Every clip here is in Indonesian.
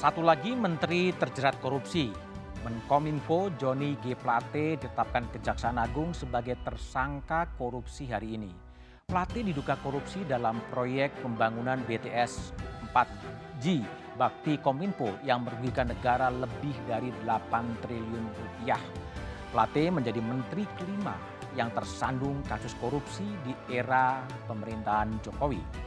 Satu lagi menteri terjerat korupsi. Menkominfo Johnny G. Plate ditetapkan Kejaksaan Agung sebagai tersangka korupsi hari ini. Plate diduga korupsi dalam proyek pembangunan BTS 4G Bakti Kominfo yang merugikan negara lebih dari 8 triliun rupiah. Plate menjadi menteri kelima yang tersandung kasus korupsi di era pemerintahan Jokowi.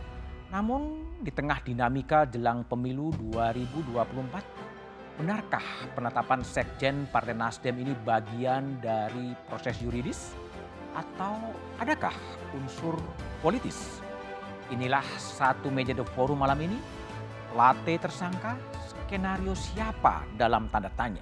Namun di tengah dinamika jelang pemilu 2024, benarkah penetapan Sekjen Partai Nasdem ini bagian dari proses yuridis? Atau adakah unsur politis? Inilah satu meja The Forum malam ini. Plate tersangka, skenario siapa dalam tanda tanya?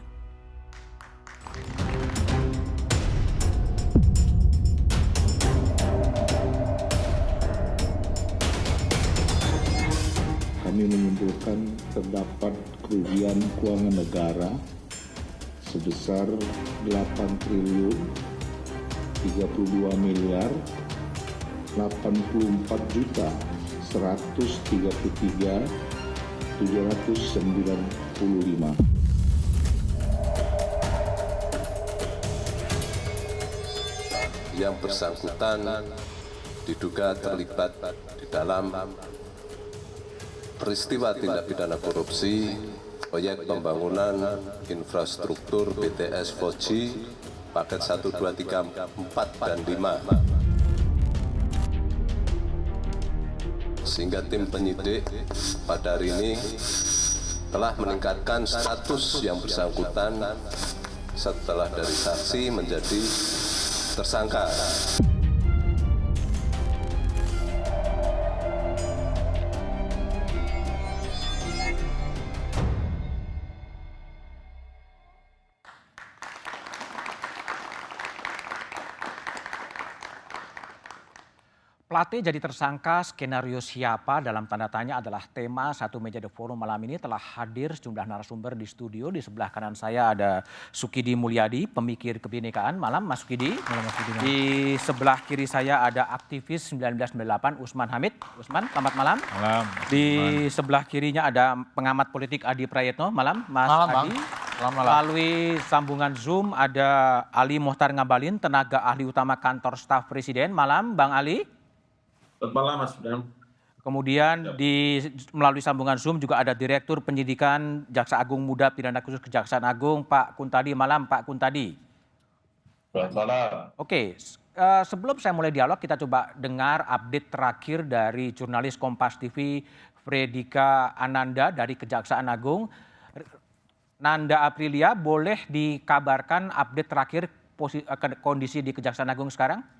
Kami menyimpulkan terdapat kerugian keuangan negara sebesar 8 triliun 32 miliar 84 juta 133 795. Yang bersangkutan diduga terlibat di dalam peristiwa tindak pidana korupsi proyek pembangunan infrastruktur BTS 4G paket 1, 2, 3, 4, dan 5. Sehingga tim penyidik pada hari ini telah meningkatkan status yang bersangkutan setelah dari saksi menjadi tersangka. Plate jadi tersangka, skenario siapa dalam tanda tanya adalah tema satu meja The Forum malam ini. Telah hadir sejumlah narasumber di studio. Di sebelah kanan saya ada Sukidi Mulyadi, pemikir kebinekaan. Malam Mas Sukidi. Malam Mas Sukidi. Di sebelah kiri saya ada aktivis 1998 Usman Hamid. Usman, selamat malam. Malam. Di sebelah kirinya ada pengamat politik Adi Prayetno. Malam Mas Malam, Adi. Selamat malam. Melalui sambungan Zoom ada Ali Mohtar Ngabalin, tenaga ahli utama kantor staf Presiden. Malam Bang Ali. Selamat malam Mas Bram. Kemudian melalui sambungan Zoom juga ada Direktur Penyidikan Jaksa Agung Muda Pidana Khusus Kejaksaan Agung Pak Kuntadi. Malam Pak Kuntadi. Selamat malam. Oke, sebelum saya mulai dialog kita coba dengar update terakhir dari jurnalis Kompas TV Fredika Ananda dari Kejaksaan Agung. Nanda Aprilia, boleh dikabarkan update terakhir kondisi di Kejaksaan Agung sekarang?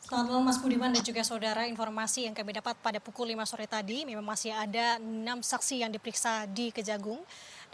Selamat malam Mas Budiman dan juga saudara, informasi yang kami dapat pada pukul 5 sore tadi memang masih ada 6 saksi yang diperiksa di Kejagung.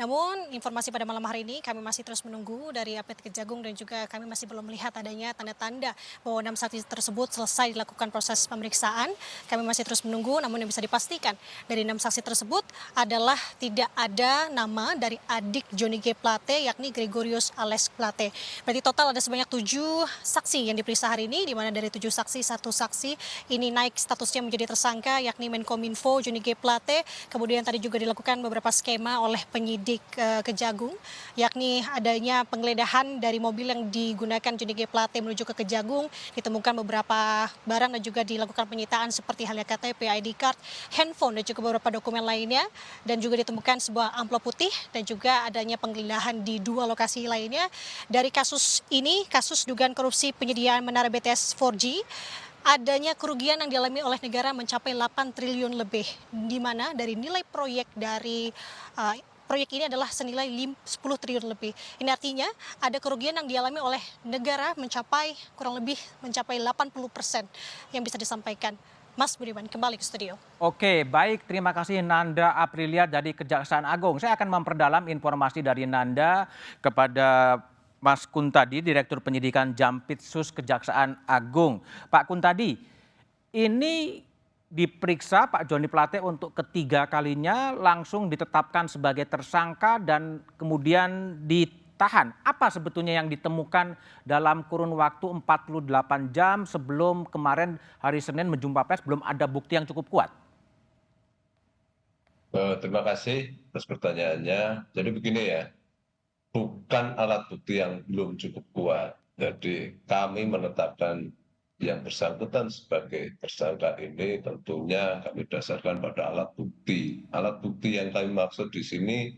Namun informasi pada malam hari ini kami masih terus menunggu dari update Kejagung dan juga kami masih belum melihat adanya tanda-tanda bahwa 6 saksi tersebut selesai dilakukan proses pemeriksaan. Kami masih terus menunggu, namun yang bisa dipastikan dari 6 saksi tersebut adalah tidak ada nama dari adik Johnny G. Plate yakni Gregorius Alex Plate. Berarti total ada sebanyak 7 saksi yang diperiksa hari ini, di mana dari 7 saksi, 1 saksi ini naik statusnya menjadi tersangka yakni Menkominfo Johnny G. Plate. Kemudian tadi juga dilakukan beberapa skema oleh penyidik Kejagung, yakni adanya penggeledahan dari mobil yang digunakan Johnny G. Plate menuju ke Kejagung, ditemukan beberapa barang dan juga dilakukan penyitaan seperti halnya KTP, ID card, handphone dan juga beberapa dokumen lainnya, dan juga ditemukan sebuah amplop putih dan juga adanya penggeledahan di 2 lokasi lainnya. Dari kasus ini, kasus dugaan korupsi penyediaan menara BTS 4G, adanya kerugian yang dialami oleh negara mencapai 8 triliun lebih, di mana dari nilai proyek dari proyek ini adalah senilai 10 triliun lebih. Ini artinya ada kerugian yang dialami oleh negara mencapai kurang lebih mencapai 80% yang bisa disampaikan. Mas Budiman, kembali ke studio. Oke, baik. Terima kasih Nanda Aprilia dari Kejaksaan Agung. Saya akan memperdalam informasi dari Nanda kepada Mas Kuntadi, Direktur Penyidikan Jampitsus Kejaksaan Agung. Pak Kuntadi, ini diperiksa Pak Johnny Plate untuk ketiga kalinya, langsung ditetapkan sebagai tersangka dan kemudian ditahan. Apa sebetulnya yang ditemukan dalam kurun waktu 48 jam sebelum kemarin hari Senin menjumpa pers, belum ada bukti yang cukup kuat? Terima kasih atas pertanyaannya. Jadi begini ya, bukan alat bukti yang belum cukup kuat. Jadi kami menetapkan yang bersangkutan sebagai tersangka ini tentunya kami dasarkan pada alat bukti. Alat bukti yang kami maksud di sini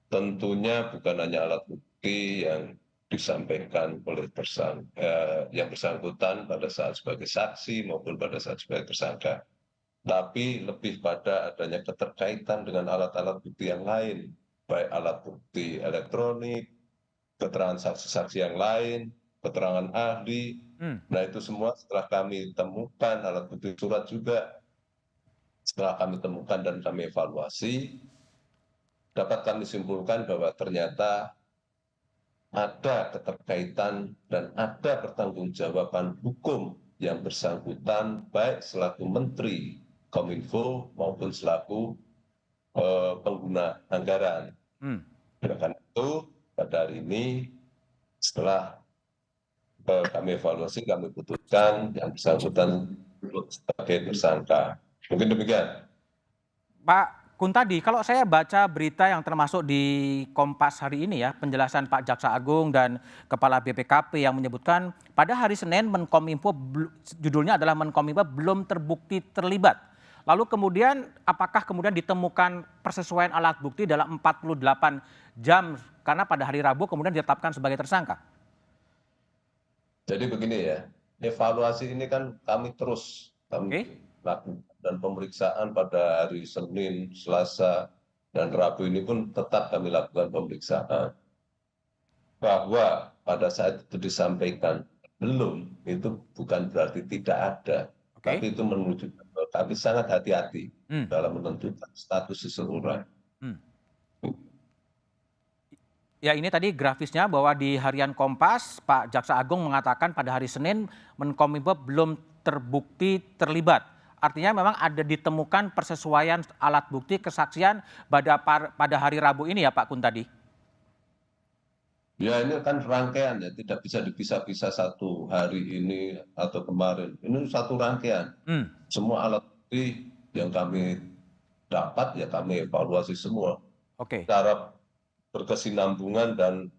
tentunya bukan hanya alat bukti yang disampaikan oleh yang bersangkutan pada saat sebagai saksi maupun pada saat sebagai tersangka, tapi lebih pada adanya keterkaitan dengan alat-alat bukti yang lain, baik alat bukti elektronik, keterangan saksi-saksi yang lain, keterangan ahli. Nah itu semua setelah kami temukan, alat bukti surat juga, setelah kami temukan dan kami evaluasi, dapat kami simpulkan bahwa ternyata ada keterkaitan dan ada pertanggungjawaban hukum yang bersangkutan baik selaku Menteri Kominfo maupun selaku pengguna anggaran. Oleh karena itu pada hari ini setelah kami evaluasi, kami putuskan yang bersangkutan sebagai tersangka. Mungkin demikian. Pak Kuntadi, kalau saya baca berita yang termasuk di Kompas hari ini ya, penjelasan Pak Jaksa Agung dan Kepala BPKP yang menyebutkan pada hari Senin Menkominfo, judulnya adalah Menkominfo belum terbukti terlibat. Lalu kemudian apakah kemudian ditemukan persesuaian alat bukti dalam 48 jam karena pada hari Rabu kemudian ditetapkan sebagai tersangka? Jadi begini ya, evaluasi ini kan kami terus lakukan dan pemeriksaan pada hari Senin, Selasa, dan Rabu ini pun tetap kami lakukan pemeriksaan. Bahwa pada saat itu disampaikan belum, itu bukan berarti tidak ada. Tapi itu menunjukkan bahwa kami sangat hati-hati dalam menentukan status seseorang. Ya ini tadi grafisnya bahwa di harian Kompas, Pak Jaksa Agung mengatakan pada hari Senin Menkominfo belum terbukti terlibat. Artinya memang ada ditemukan persesuaian alat bukti kesaksian pada hari Rabu ini ya Pak Kuntadi? Ya ini kan rangkaian ya, tidak bisa dipisah-pisah satu hari ini atau kemarin. Ini satu rangkaian. Semua alat bukti yang kami dapat ya kami evaluasi semua. Secara berkesinambungan dan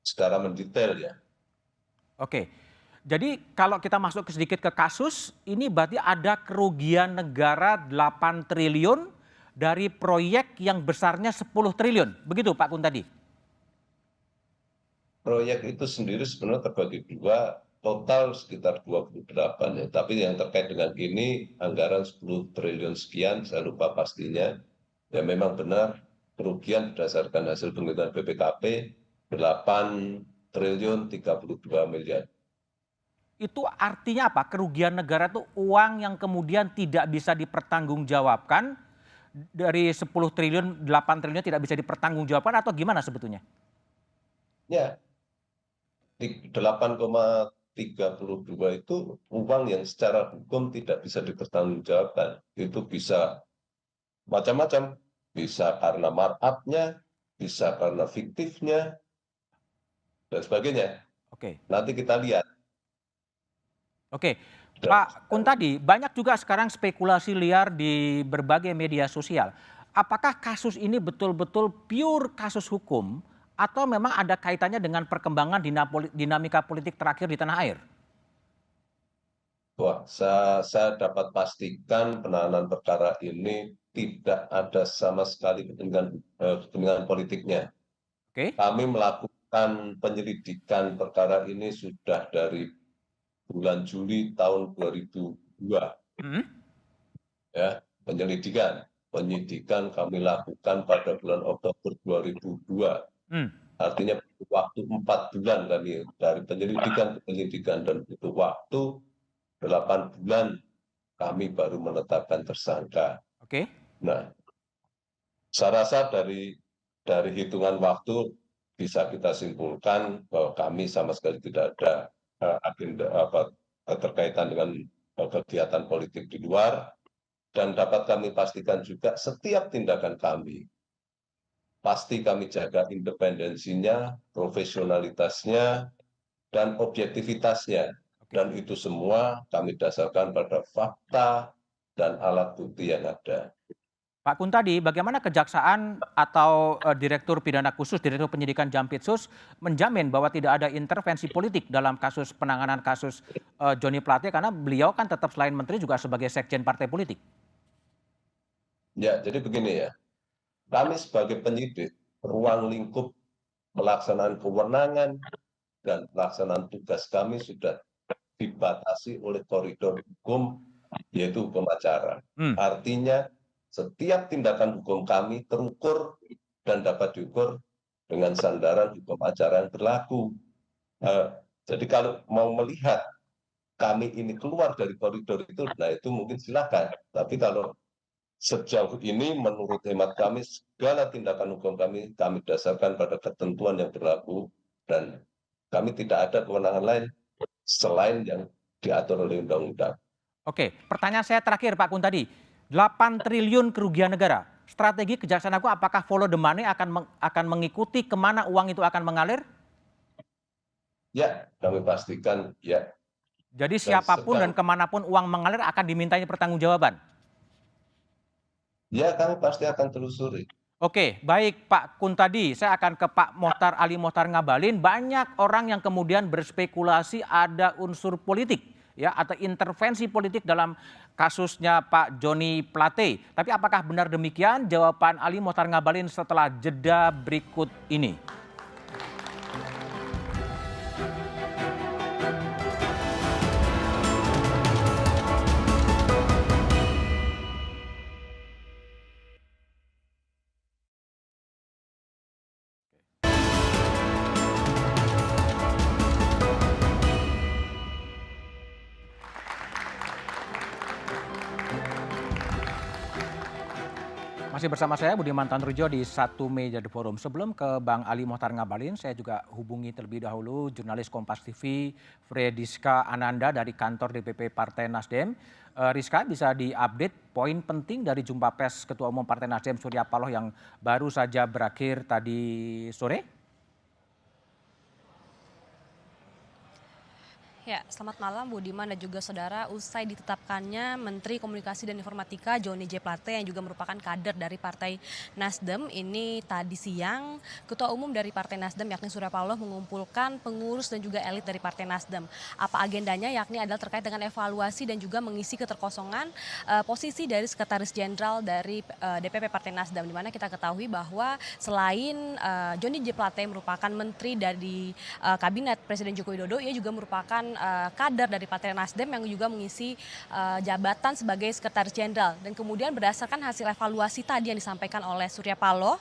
secara mendetail ya. Jadi kalau kita masuk sedikit ke kasus, ini berarti ada kerugian negara 8 triliun dari proyek yang besarnya 10 triliun. Begitu Pak Kuntadi? Proyek itu sendiri sebenarnya terbagi dua, total sekitar 28 ya. Tapi yang terkait dengan ini anggaran 10 triliun sekian, saya lupa pastinya. Ya memang benar kerugian berdasarkan hasil penghitungan BPKP 8 triliun 32 miliar. Itu artinya apa? Kerugian negara itu uang yang kemudian tidak bisa dipertanggungjawabkan dari 10 triliun, 8 triliun tidak bisa dipertanggungjawabkan atau gimana sebetulnya? Ya, 8,32 itu uang yang secara hukum tidak bisa dipertanggungjawabkan. Itu bisa macam-macam, bisa karena markup-nya, bisa karena fiktifnya, dan sebagainya. Nanti kita lihat. Pak Kuntadi, banyak juga sekarang spekulasi liar di berbagai media sosial. Apakah kasus ini betul-betul pure kasus hukum atau memang ada kaitannya dengan perkembangan dinamika politik terakhir di tanah air? Wah, saya dapat pastikan penanganan perkara ini tidak ada sama sekali kepentingan politiknya. Kami melakukan penyelidikan perkara ini sudah dari bulan Juli tahun 2002. Ya, penyidikan kami lakukan pada bulan Oktober 2002. Artinya waktu 4 bulan kami dari penyelidikan ke penyidikan, dan butuh waktu 8 bulan kami baru menetapkan tersangka. Nah, saya rasa dari hitungan waktu bisa kita simpulkan bahwa kami sama sekali tidak ada agenda keterkaitan dengan kegiatan politik di luar, dan dapat kami pastikan juga setiap tindakan kami pasti kami jaga independensinya, profesionalitasnya, dan objektivitasnya. Dan itu semua kami dasarkan pada fakta dan alat bukti yang ada. Pak Kuntadi, bagaimana Kejaksaan atau Direktur Pidana Khusus, Direktur Penyidikan Jampitsus menjamin bahwa tidak ada intervensi politik dalam kasus penanganan kasus Joni Plate karena beliau kan tetap selain menteri juga sebagai sekjen partai politik. Ya, jadi begini ya, kami sebagai penyidik, ruang lingkup pelaksanaan kewenangan dan pelaksanaan tugas kami sudah dibatasi oleh koridor hukum, yaitu hukum acara. Artinya setiap tindakan hukum kami terukur dan dapat diukur dengan sandaran hukum acara yang berlaku. Jadi kalau mau melihat kami ini keluar dari koridor itu, nah itu mungkin silakan. Tapi kalau sejauh ini menurut hemat kami, segala tindakan hukum kami dasarkan pada ketentuan yang berlaku dan kami tidak ada kewenangan lain selain yang diatur oleh undang-undang. Oke, pertanyaan saya terakhir Pak Kuntadi. 8 triliun kerugian negara. Strategi Kejaksaan Agung apakah follow the money akan mengikuti kemana uang itu akan mengalir? Ya, kami pastikan ya. Jadi siapapun dan kemanapun uang mengalir akan dimintanya pertanggungjawaban? Ya, kami pasti akan telusuri. Oke, baik Pak Kuntadi, saya akan ke Pak Mohtar Ali Mohtar Ngabalin. Banyak orang yang kemudian berspekulasi ada unsur politik ya atau intervensi politik dalam kasusnya Pak Joni Plate. Tapi apakah benar demikian? Jawaban Ali Mohtar Ngabalin setelah jeda berikut ini. Masih bersama saya Budiman Tanrujo di Satu Meja The Forum. Sebelum ke Bang Ali Mohtar Ngabalin, saya juga hubungi terlebih dahulu jurnalis Kompas TV Frediska Ananda dari kantor DPP Partai Nasdem. Rizka, bisa diupdate poin penting dari jumpa pers Ketua Umum Partai Nasdem Surya Paloh yang baru saja berakhir tadi sore? Ya, selamat malam Budiman dan juga saudara. Usai ditetapkannya Menteri Komunikasi dan Informatika Joni G. Plate yang juga merupakan kader dari Partai Nasdem, ini tadi siang Ketua Umum dari Partai Nasdem yakni Surya Paloh mengumpulkan pengurus dan juga elit dari Partai Nasdem. Apa agendanya? Yakni adalah terkait dengan evaluasi dan juga mengisi keterkosongan posisi dari Sekretaris Jenderal dari DPP Partai Nasdem, di mana kita ketahui bahwa selain Joni G. Plate merupakan menteri dari Kabinet Presiden Joko Widodo, ia juga merupakan kader dari Partai Nasdem yang juga mengisi jabatan sebagai Sekretaris Jenderal. Dan kemudian berdasarkan hasil evaluasi tadi yang disampaikan oleh Surya Paloh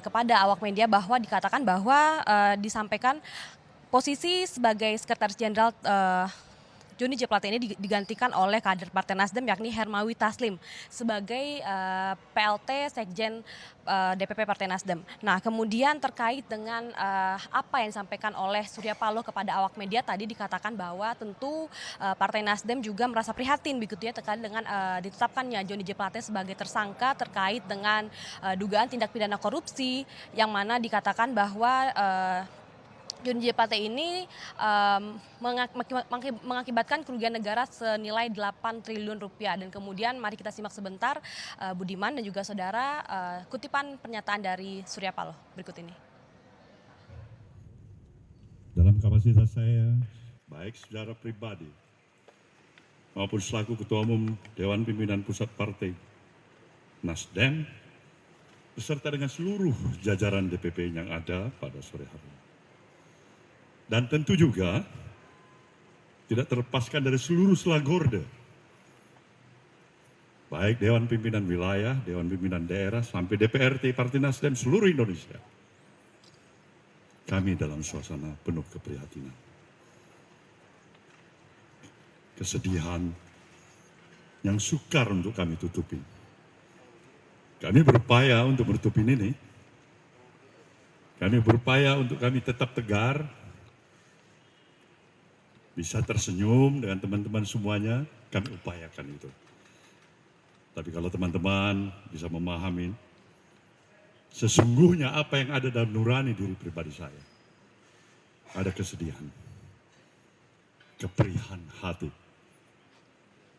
kepada awak media, bahwa dikatakan bahwa disampaikan posisi sebagai Sekretaris Jenderal Joni G. Plate ini digantikan oleh kader Partai Nasdem yakni Hermawi Taslim sebagai PLT Sekjen DPP Partai Nasdem. Nah, kemudian terkait dengan apa yang disampaikan oleh Surya Paloh kepada awak media tadi, dikatakan bahwa tentu Partai Nasdem juga merasa prihatin begitu ya terkait dengan ditetapkannya Joni G. Plate sebagai tersangka terkait dengan dugaan tindak pidana korupsi, yang mana dikatakan bahwa Joni G. Plate ini mengakibatkan kerugian negara senilai 8 triliun rupiah. Dan kemudian mari kita simak sebentar Budiman dan juga saudara kutipan pernyataan dari Surya Paloh berikut ini. Dalam kapasitas saya, baik secara pribadi maupun selaku Ketua Umum Dewan Pimpinan Pusat Partai Nasdem, beserta dengan seluruh jajaran DPP yang ada pada sore hari ini. Dan tentu juga tidak terlepaskan dari seluruh selagorde, baik Dewan Pimpinan Wilayah, Dewan Pimpinan Daerah, sampai DPRT Partai Nasdem seluruh Indonesia. Kami dalam suasana penuh keprihatinan, kesedihan yang sukar untuk kami tutupin. Kami berupaya untuk menutupin ini. Kami berupaya untuk kami tetap tegar, bisa tersenyum dengan teman-teman semuanya, kami upayakan itu. Tapi kalau teman-teman bisa memahami Sesungguhnya apa yang ada dalam nurani diri pribadi saya. Ada kesedihan, keperihan hati.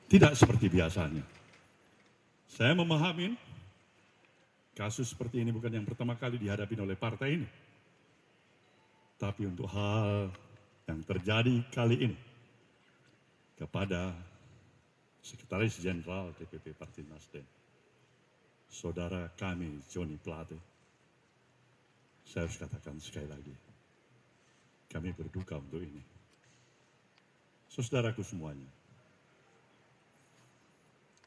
Tidak seperti biasanya. Saya memahami kasus seperti ini bukan yang pertama kali dihadapi oleh partai ini. Tapi untuk hal yang terjadi kali ini kepada Sekretaris Jenderal DPP Partai Nasdem, saudara kami Joni Plate, saya harus katakan sekali lagi, kami berduka untuk ini. Saudaraku semuanya,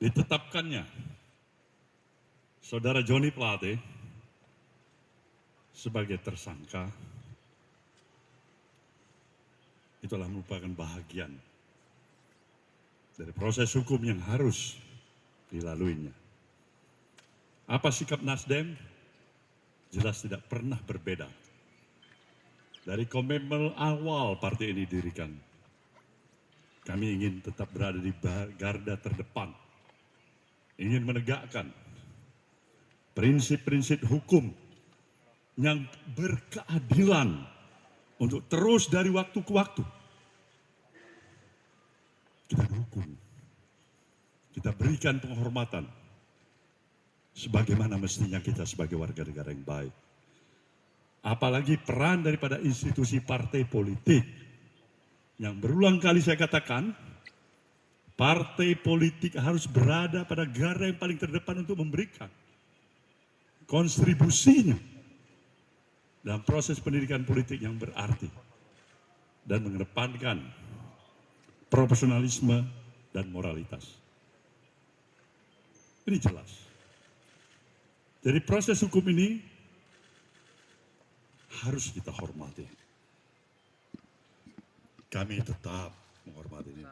ditetapkannya saudara Joni Plate sebagai tersangka itulah merupakan bahagian dari proses hukum yang harus dilaluinya. Apa sikap Nasdem? Jelas tidak pernah berbeda. Dari komitmen awal partai ini didirikan, kami ingin tetap berada di garda terdepan, ingin menegakkan prinsip-prinsip hukum yang berkeadilan untuk terus dari waktu ke waktu. Kita dukung, kita berikan penghormatan sebagaimana mestinya kita sebagai warga negara yang baik. Apalagi peran daripada institusi partai politik yang berulang kali saya katakan, partai politik harus berada pada garda yang paling terdepan untuk memberikan kontribusinya dalam proses pendidikan politik yang berarti dan mengedepankan profesionalisme dan moralitas. Ini jelas. Jadi proses hukum ini harus kita hormati. Kami tetap menghormati ini.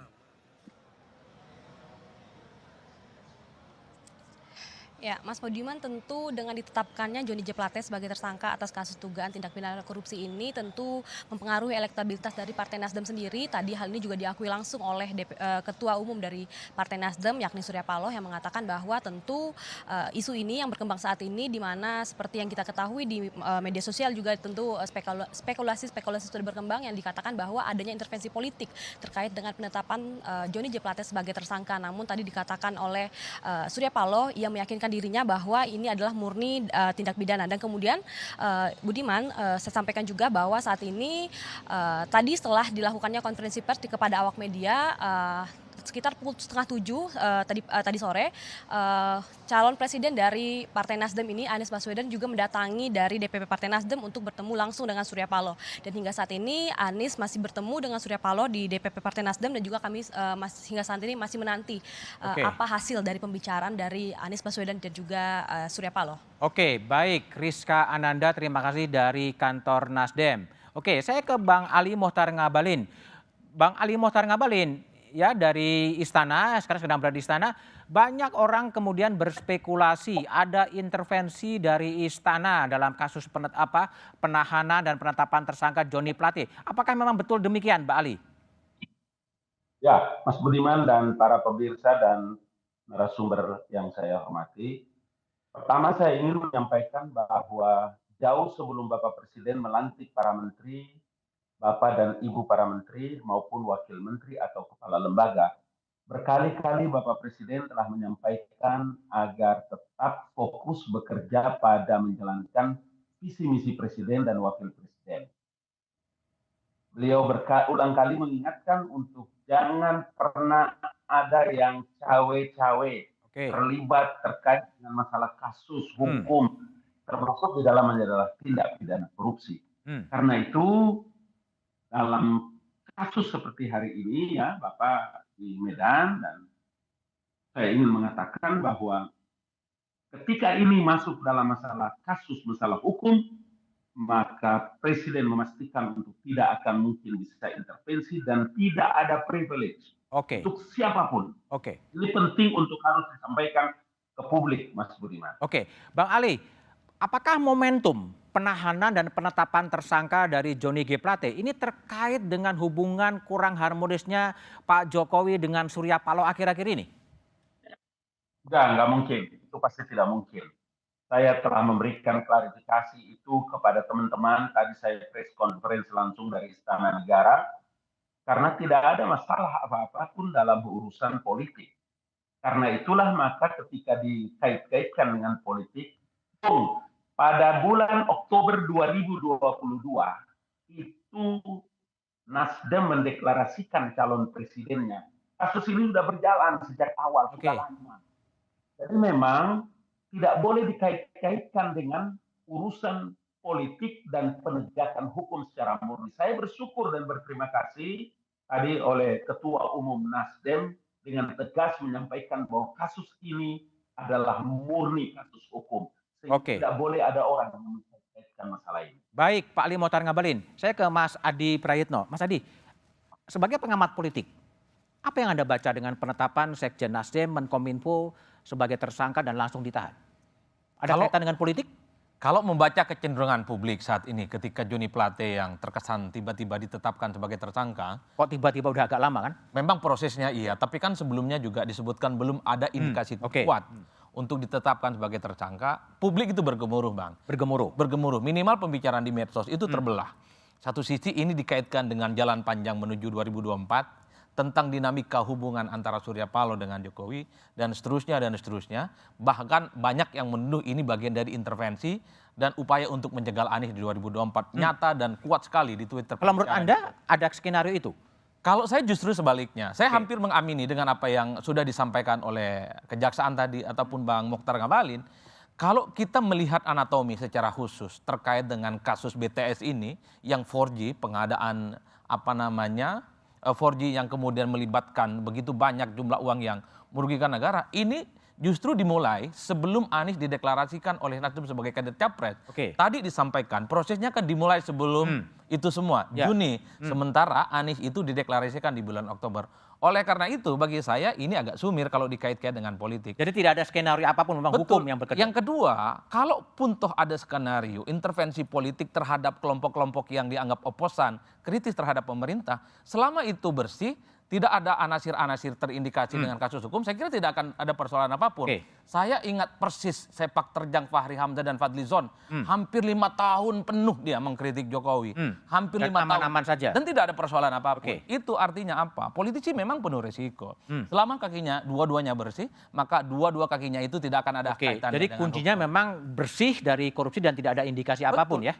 Ya, Mas Budiman, tentu dengan ditetapkannya Joni G. Plate sebagai tersangka atas kasus dugaan tindak pidana korupsi ini tentu mempengaruhi elektabilitas dari Partai Nasdem sendiri. Tadi hal ini juga diakui langsung oleh Ketua Umum dari Partai Nasdem, yakni Surya Paloh, yang mengatakan bahwa tentu isu ini yang berkembang saat ini, di mana seperti yang kita ketahui di media sosial juga tentu spekulasi sudah berkembang yang dikatakan bahwa adanya intervensi politik terkait dengan penetapan Joni G. Plate sebagai tersangka. Namun tadi dikatakan oleh Surya Paloh, ia meyakinkan dirinya bahwa ini adalah murni tindak pidana. Dan kemudian Budiman, saya sampaikan juga bahwa saat ini tadi setelah dilakukannya konferensi pers kepada awak media sekitar pukul 6:30 tadi sore, calon presiden dari Partai Nasdem ini, Anies Baswedan, juga mendatangi dari DPP Partai Nasdem untuk bertemu langsung dengan Surya Paloh. Dan hingga saat ini Anies masih bertemu dengan Surya Paloh di DPP Partai Nasdem, dan juga kami hingga saat ini masih menanti apa hasil dari pembicaraan dari Anies Baswedan dan juga Surya Paloh. Oke, baik, Rizka Ananda, terima kasih dari kantor Nasdem. Oke, saya ke Bang Ali Mohtar Ngabalin. Bang Ali Mohtar Ngabalin, ya, dari istana, sekarang sedang berada di istana, banyak orang kemudian berspekulasi ada intervensi dari istana dalam kasus penahanan dan penetapan tersangka Joni Plate. Apakah memang betul demikian, Mbak Ali? Ya, Mas Budiman dan para pemirsa dan narasumber yang saya hormati. Pertama, saya ingin menyampaikan bahwa jauh sebelum Bapak Presiden melantik para menteri, Bapak dan Ibu para menteri maupun wakil menteri atau kepala lembaga, berkali-kali Bapak Presiden telah menyampaikan agar tetap fokus bekerja pada menjalankan visi misi Presiden dan Wakil Presiden. Beliau berulang kali mengingatkan untuk jangan pernah ada yang cawe-cawe terlibat terkait dengan masalah kasus hukum, termasuk di dalamnya adalah tindak pidana korupsi. Karena itu, dalam kasus seperti hari ini, ya, Bapak di Medan, dan saya ingin mengatakan bahwa ketika ini masuk dalam masalah hukum, maka Presiden memastikan untuk tidak akan mungkin bisa intervensi dan tidak ada privilege untuk siapapun. Ini penting untuk harus disampaikan ke publik, Mas Budiman. Bang Ali, apakah momentum penahanan dan penetapan tersangka dari Joni G. Plate ini terkait dengan hubungan kurang harmonisnya Pak Jokowi dengan Surya Paloh akhir-akhir ini? Enggak mungkin. Itu pasti tidak mungkin. Saya telah memberikan klarifikasi itu kepada teman-teman. Tadi saya press conference langsung dari Istana Negara, karena tidak ada masalah apa-apa pun dalam urusan politik. Karena itulah maka ketika dikait-kaitkan dengan politik, pada bulan Oktober 2022 itu Nasdem mendeklarasikan calon presidennya. Kasus ini sudah berjalan sejak awal, sudah lama. Jadi memang tidak boleh dikait-kaitkan dengan urusan politik dan penegakan hukum secara murni. Saya bersyukur dan berterima kasih tadi oleh Ketua Umum Nasdem dengan tegas menyampaikan bahwa kasus ini adalah murni kasus hukum. Sehingga tidak boleh ada orang yang mengkaitkan masalah ini. Baik, Pak Ali Mohtar Ngabalin. Saya ke Mas Adi Prayitno. Mas Adi, sebagai pengamat politik, apa yang Anda baca dengan penetapan Sekjen Nasdem, Menkominfo sebagai tersangka dan langsung ditahan? Ada kaitan dengan politik? Kalau membaca kecenderungan publik saat ini ketika Joni Plate yang terkesan tiba-tiba ditetapkan sebagai tersangka. Kok tiba-tiba udah agak lama kan? Memang prosesnya iya, tapi kan sebelumnya juga disebutkan belum ada indikasi kuat untuk ditetapkan sebagai tersangka. Publik itu bergemuruh, Bang. Bergemuruh. Minimal pembicaraan di medsos itu terbelah. Satu sisi ini dikaitkan dengan jalan panjang menuju 2024. Tentang dinamika hubungan antara Surya Paloh dengan Jokowi dan seterusnya. Bahkan banyak yang menuduh ini bagian dari intervensi dan upaya untuk menjegal Anies di 2024. Nyata dan kuat sekali di Twitter. Kalau menurut Anda ada skenario itu? Kalau saya justru sebaliknya. Saya hampir mengamini dengan apa yang sudah disampaikan oleh Kejaksaan tadi ataupun Bang Mohtar Ngabalin. Kalau kita melihat anatomi secara khusus terkait dengan kasus BTS ini yang 4G pengadaan 4G yang kemudian melibatkan begitu banyak jumlah uang yang merugikan negara, ini justru dimulai sebelum Anies dideklarasikan oleh Nasdem sebagai kandidat capres. Tadi disampaikan prosesnya kan dimulai sebelum itu semua, Juni. Sementara Anies itu dideklarasikan di bulan Oktober. Oleh karena itu bagi saya ini agak sumir kalau dikait-kait dengan politik. Jadi tidak ada skenario apapun memang hukum yang bekerja. Yang kedua, kalaupun toh ada skenario intervensi politik terhadap kelompok-kelompok yang dianggap oposan, kritis terhadap pemerintah, selama itu bersih, tidak ada anasir-anasir terindikasi dengan kasus hukum, saya kira tidak akan ada persoalan apapun. Saya ingat persis sepak terjang Fahri Hamzah dan Fadlizon. Hampir 5 tahun penuh dia mengkritik Jokowi. Hampir 5 tahun. Aman-aman saja. Dan tidak ada persoalan apapun. Itu artinya apa? Politisi memang penuh risiko. Selama kakinya dua-duanya bersih, maka dua-dua kakinya itu tidak akan ada kaitan. Jadi kuncinya memang bersih dari korupsi dan tidak ada indikasi apapun ya.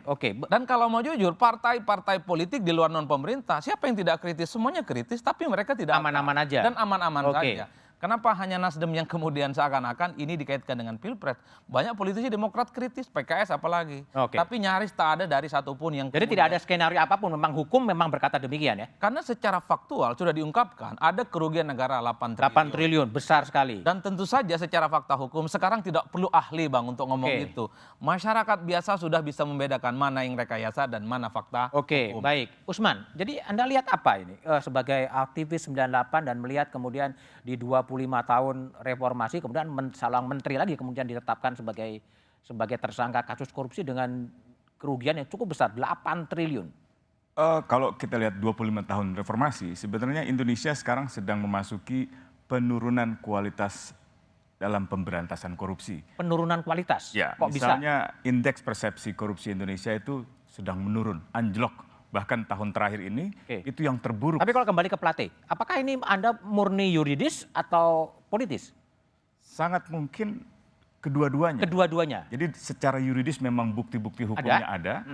Dan kalau mau jujur, partai-partai politik di luar non pemerintah, siapa yang tidak kritis? Semuanya kritis, tapi mereka tidak aman-aman aja. Dan aman-aman saja. Kenapa hanya Nasdem yang kemudian seakan-akan ini dikaitkan dengan Pilpres? Banyak politisi Demokrat kritis, PKS apalagi. Tapi nyaris tak ada dari satupun yang Jadi tidak ada skenario apapun, memang hukum memang berkata demikian ya? Karena secara faktual sudah diungkapkan ada kerugian negara 8 triliun. 8 triliun, besar sekali. Dan tentu saja secara fakta hukum sekarang tidak perlu ahli Bang untuk ngomong itu. Masyarakat biasa sudah bisa membedakan mana yang rekayasa dan mana fakta hukum. Baik. Usman, jadi Anda lihat apa ini sebagai aktivis 98 dan melihat kemudian di 25 tahun reformasi kemudian seorang menteri lagi kemudian ditetapkan sebagai tersangka kasus korupsi dengan kerugian yang cukup besar 8 triliun. Kalau kita lihat 25 tahun reformasi, sebenarnya Indonesia sekarang sedang memasuki penurunan kualitas dalam pemberantasan korupsi. Penurunan kualitas? Ya, kok misalnya indeks persepsi korupsi Indonesia itu sedang menurun, anjlok. Bahkan tahun terakhir ini itu yang terburuk. Tapi kalau kembali ke Plate, apakah ini Anda murni yuridis atau politis? Sangat mungkin kedua-duanya. Kedua-duanya. Jadi secara yuridis memang bukti-bukti hukumnya ada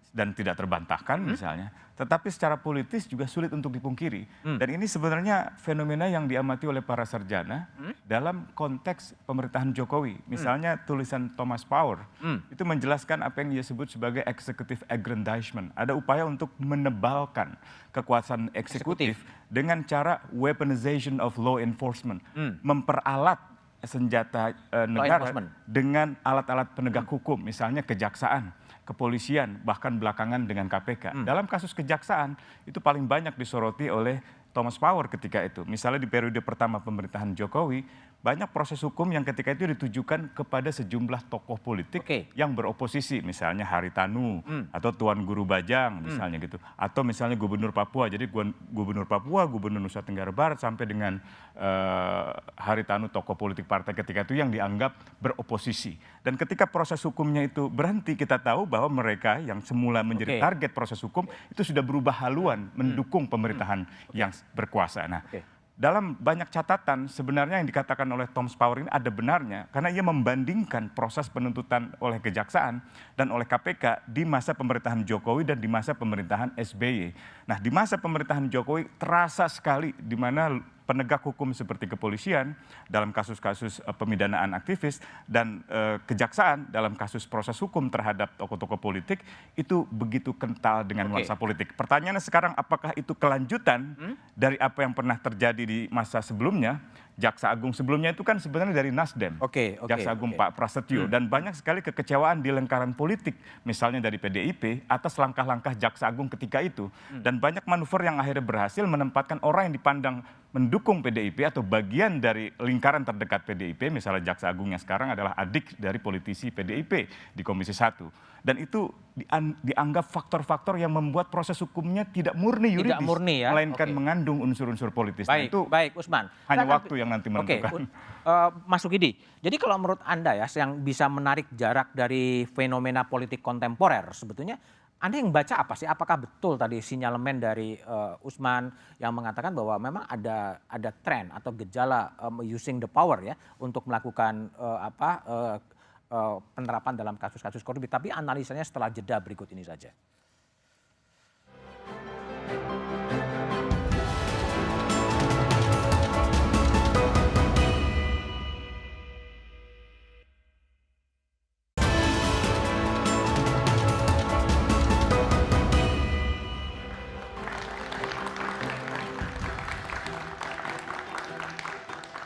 dan tidak terbantahkan misalnya. Tetapi secara politis juga sulit untuk dipungkiri. Dan ini sebenarnya fenomena yang diamati oleh para sarjana dalam konteks pemerintahan Jokowi. Misalnya tulisan Thomas Power itu menjelaskan apa yang dia sebut sebagai executive aggrandizement. Ada upaya untuk menebalkan kekuasaan eksekutif dengan cara weaponization of law enforcement. Memperalat senjata negara dengan alat-alat penegak hukum, misalnya kejaksaan, kepolisian, bahkan belakangan dengan KPK. Dalam kasus kejaksaan itu paling banyak disoroti oleh Thomas Power ketika itu. Misalnya di periode pertama pemerintahan Jokowi, banyak proses hukum yang ketika itu ditujukan kepada sejumlah tokoh politik yang beroposisi, misalnya Haritanu atau Tuan Guru Bajang misalnya gitu, atau misalnya Gubernur Papua. Jadi Gubernur Papua, Gubernur Nusa Tenggara Barat sampai dengan Haritanu, tokoh politik partai ketika itu yang dianggap beroposisi. Dan ketika proses hukumnya itu berhenti, kita tahu bahwa mereka yang semula menjadi target proses hukum itu sudah berubah haluan mendukung pemerintahan yang berkuasa. Nah, dalam banyak catatan sebenarnya yang dikatakan oleh Tom Spower ini ada benarnya karena ia membandingkan proses penuntutan oleh Kejaksaan dan oleh KPK di masa pemerintahan Jokowi dan di masa pemerintahan SBY. Nah, di masa pemerintahan Jokowi terasa sekali di mana penegak hukum seperti kepolisian dalam kasus-kasus pemidanaan aktivis dan kejaksaan dalam kasus proses hukum terhadap tokoh-tokoh politik itu begitu kental dengan nuansa politik. Pertanyaannya sekarang apakah itu kelanjutan dari apa yang pernah terjadi di masa sebelumnya? Jaksa Agung sebelumnya itu kan sebenarnya dari Nasdem, Jaksa Agung Pak Prasetyo, dan banyak sekali kekecewaan di lingkaran politik, misalnya dari PDIP atas langkah-langkah Jaksa Agung ketika itu, dan banyak manuver yang akhirnya berhasil menempatkan orang yang dipandang mendukung PDIP atau bagian dari lingkaran terdekat PDIP, misalnya Jaksa Agung yang sekarang adalah adik dari politisi PDIP di Komisi 1. Dan itu dianggap faktor-faktor yang membuat proses hukumnya tidak murni yuridis, melainkan mengandung unsur-unsur politis. Baik, baik Usman. Hanya waktu yang nanti menentukan. Mas Sukidi, jadi kalau menurut Anda ya, yang bisa menarik jarak dari fenomena politik kontemporer, sebetulnya Anda yang baca apa sih? Apakah betul tadi sinyalemen dari Usman yang mengatakan bahwa memang ada tren atau gejala using the power ya untuk melakukan penerapan dalam kasus-kasus korupsi, tapi analisanya setelah jeda berikut ini saja.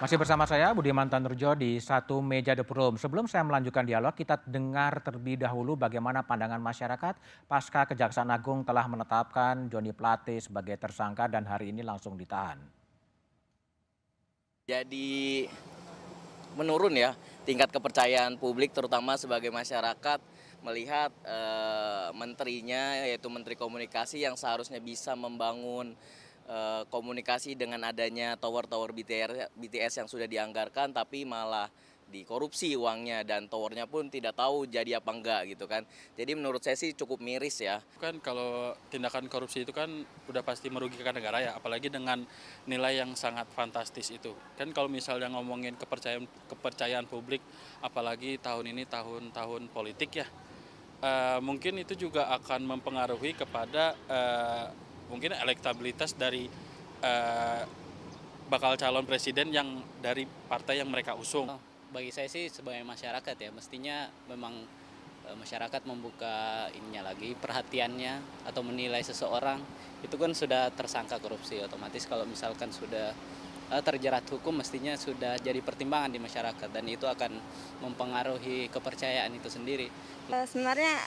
Masih bersama saya Budiman Tanurjo di Satu Meja The Forum. Sebelum saya melanjutkan dialog, kita dengar terlebih dahulu bagaimana pandangan masyarakat pasca Kejaksaan Agung telah menetapkan Johnny Plate sebagai tersangka dan hari ini langsung ditahan. Jadi menurun ya tingkat kepercayaan publik terutama sebagai masyarakat melihat menterinya yaitu Menteri Komunikasi yang seharusnya bisa membangun komunikasi dengan adanya tower-tower BTS yang sudah dianggarkan tapi malah dikorupsi uangnya dan towernya pun tidak tahu jadi apa enggak gitu kan. Jadi menurut saya sih cukup miris ya. Kan kalau tindakan korupsi itu kan udah pasti merugikan negara ya, apalagi dengan nilai yang sangat fantastis itu. Kan kalau misalnya ngomongin kepercayaan publik, apalagi tahun ini tahun politik ya, mungkin itu juga akan mempengaruhi kepada mungkin elektabilitas dari bakal calon presiden yang dari partai yang mereka usung. Bagi saya sih sebagai masyarakat ya, mestinya memang masyarakat membuka ininya lagi perhatiannya atau menilai seseorang itu kan sudah tersangka korupsi, otomatis kalau misalkan sudah terjerat hukum mestinya sudah jadi pertimbangan di masyarakat dan itu akan mempengaruhi kepercayaan itu sendiri. Sebenarnya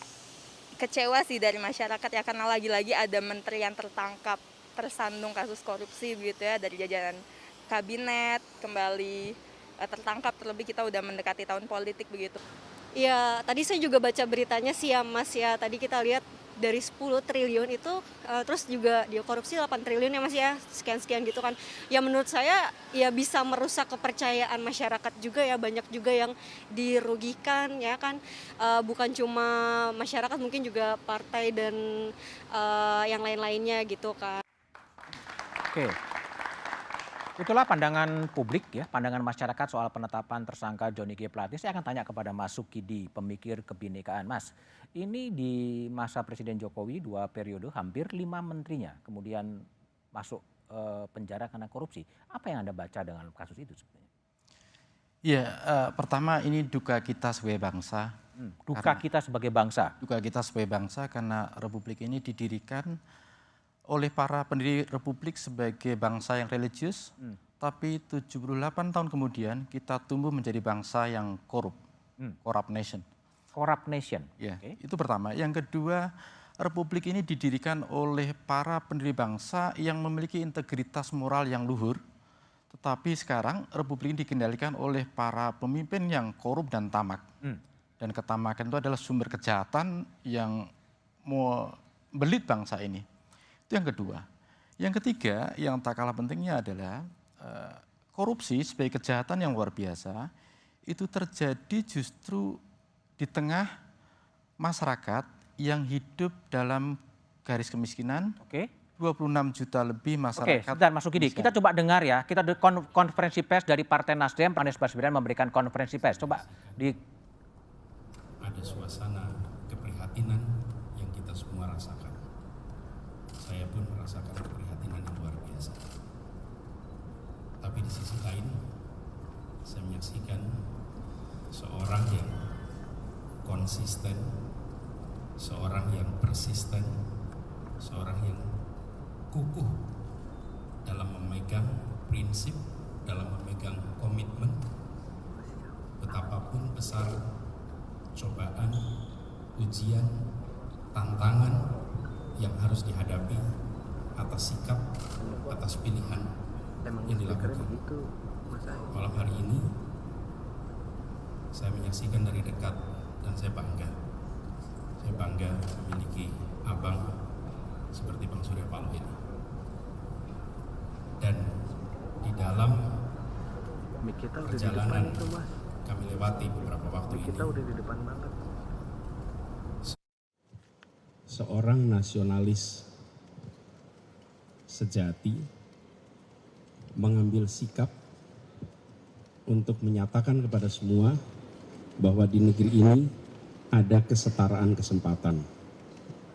kecewa sih dari masyarakat ya, karena lagi-lagi ada menteri yang tertangkap tersandung kasus korupsi begitu ya, dari jajaran kabinet kembali tertangkap, terlebih kita udah mendekati tahun politik begitu. Ya tadi saya juga baca beritanya sih ya Mas ya, tadi kita lihat dari 10 triliun itu terus juga dia korupsi 8 triliun ya Mas ya, sekian-sekian gitu kan. Ya menurut saya ya bisa merusak kepercayaan masyarakat juga ya, banyak juga yang dirugikan ya kan, bukan cuma masyarakat mungkin juga partai dan yang lain-lainnya gitu kan. Oke. Itulah pandangan publik ya, pandangan masyarakat soal penetapan tersangka Johnny G. Plate. Saya akan tanya kepada Mas Sukidi, pemikir kebinekaan. Mas, ini di masa Presiden Jokowi 2 periode hampir 5 menterinya kemudian masuk penjara karena korupsi. Apa yang Anda baca dengan kasus itu sebenarnya? Ya, pertama ini duka kita sebagai bangsa. Duka kita sebagai bangsa? Duka kita sebagai bangsa karena Republik ini didirikan oleh para pendiri Republik sebagai bangsa yang religius, tapi 78 tahun kemudian kita tumbuh menjadi bangsa yang korup, corrupt nation. Corrupt nation? Ya, itu pertama. Yang kedua, Republik ini didirikan oleh para pendiri bangsa yang memiliki integritas moral yang luhur, Tetapi sekarang Republik ini dikendalikan oleh para pemimpin yang korup dan tamak. Dan ketamakan itu adalah sumber kejahatan yang membelit bangsa ini. Itu yang kedua. Yang ketiga, yang tak kalah pentingnya adalah korupsi sebagai kejahatan yang luar biasa, itu terjadi justru di tengah masyarakat yang hidup dalam garis kemiskinan. 26 juta lebih masyarakat. Sebentar Mas Sukidi, kita coba dengar ya, kita ada konferensi pers dari Partai Nasdem, Pak Anies Baswedan memberikan konferensi pers. Coba Ada suasana keprihatinan yang kita semua rasakan. Saya pun merasakan keprihatinan yang luar biasa. Tapi di sisi lain, saya menyaksikan seorang yang konsisten, seorang yang persisten, seorang yang kukuh dalam memegang prinsip, dalam memegang komitmen, betapapun besar cobaan, ujian, tantangan yang harus dihadapi atas sikap, atas pilihan yang dilakukan. Malam hari ini saya menyaksikan dari dekat dan saya bangga. Saya bangga memiliki abang seperti Bang Surya Paloh ini. Dan di dalam perjalanan kami lewati beberapa waktu ini, seorang nasionalis sejati mengambil sikap untuk menyatakan kepada semua bahwa di negeri ini ada kesetaraan kesempatan,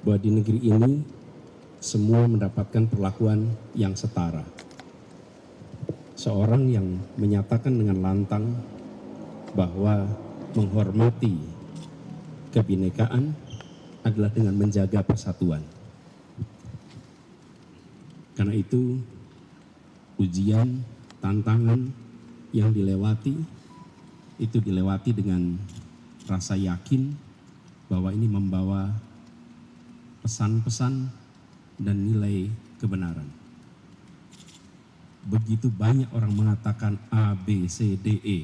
bahwa di negeri ini semua mendapatkan perlakuan yang setara. Seorang yang menyatakan dengan lantang bahwa menghormati kebinekaan adalah dengan menjaga persatuan. Karena itu, ujian, tantangan yang dilewati, itu dilewati dengan rasa yakin bahwa ini membawa pesan-pesan dan nilai kebenaran. Begitu banyak orang mengatakan A, B, C, D, E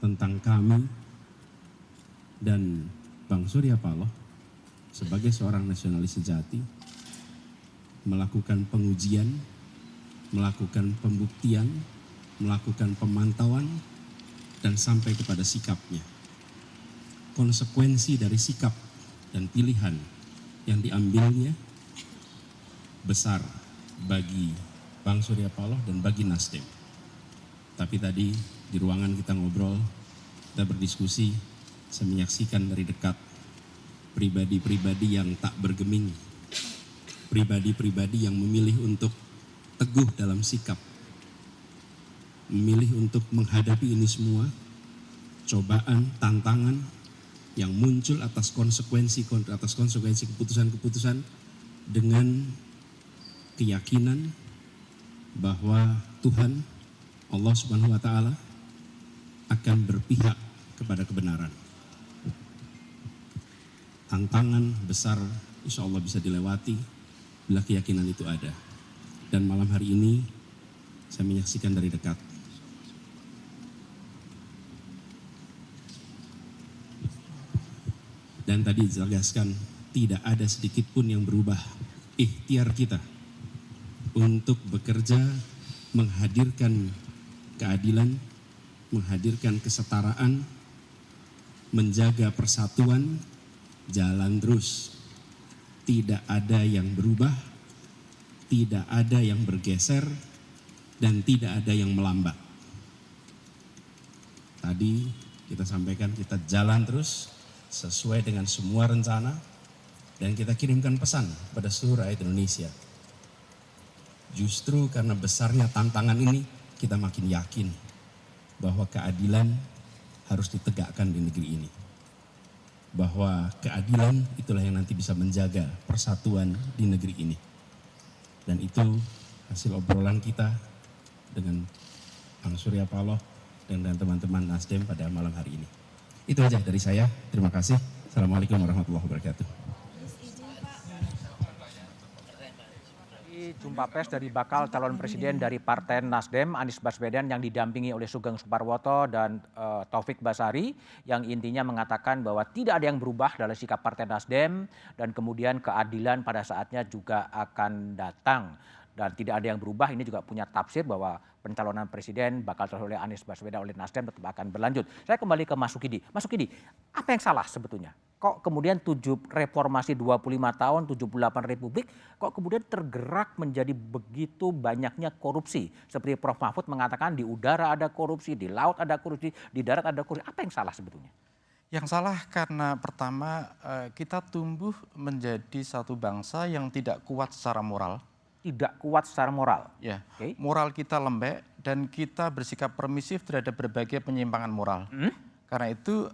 tentang kami, dan Bang Surya Paloh sebagai seorang nasionalis sejati melakukan pengujian, melakukan pembuktian, melakukan pemantauan, dan sampai kepada sikapnya. Konsekuensi dari sikap dan pilihan yang diambilnya besar bagi Bang Surya Paloh dan bagi Nasdem. Tapi tadi di ruangan kita ngobrol, kita berdiskusi, saya menyaksikan dari dekat pribadi-pribadi yang tak bergeming, pribadi-pribadi yang memilih untuk teguh dalam sikap, memilih untuk menghadapi ini semua, cobaan, tantangan yang muncul atas konsekuensi keputusan-keputusan dengan keyakinan bahwa Tuhan Allah Subhanahu wa taala akan berpihak kepada kebenaran. Tantangan besar insya Allah bisa dilewati bila keyakinan itu ada. Dan malam hari ini saya menyaksikan dari dekat. Dan tadi dijelaskan tidak ada sedikit pun yang berubah ikhtiar kita untuk bekerja menghadirkan keadilan, menghadirkan kesetaraan, menjaga persatuan, jalan terus. Tidak ada yang berubah, tidak ada yang bergeser, dan tidak ada yang melambat. Tadi kita sampaikan kita jalan terus sesuai dengan semua rencana, dan kita kirimkan pesan pada seluruh rakyat Indonesia. Justru karena besarnya tantangan ini, kita makin yakin bahwa keadilan harus ditegakkan di negeri ini. Bahwa keadilan itulah yang nanti bisa menjaga persatuan di negeri ini. Dan itu hasil obrolan kita dengan Bang Surya Paloh dan teman-teman Nasdem pada malam hari ini. Itu aja dari saya. Terima kasih. Assalamualaikum warahmatullahi wabarakatuh. Jumpa pers dari bakal calon presiden dari Partai Nasdem, Anies Baswedan yang didampingi oleh Sugeng Suparwoto dan Taufik Basari yang intinya mengatakan bahwa tidak ada yang berubah dalam sikap Partai Nasdem dan kemudian keadilan pada saatnya juga akan datang. Dan tidak ada yang berubah, ini juga punya tafsir bahwa pencalonan presiden bakal oleh Anies Baswedan oleh Nasdem tetap akan berlanjut. Saya kembali ke Mas Sukidi. Mas Sukidi, apa yang salah sebetulnya? Kok kemudian reformasi 25 tahun, 78 republik, kok kemudian tergerak menjadi begitu banyaknya korupsi? Seperti Prof. Mahfud mengatakan di udara ada korupsi, di laut ada korupsi, di darat ada korupsi. Apa yang salah sebetulnya? Yang salah karena pertama kita tumbuh menjadi satu bangsa yang tidak kuat secara moral. Tidak kuat secara moral? Ya, moral kita lembek dan kita bersikap permisif terhadap berbagai penyimpangan moral. Karena itu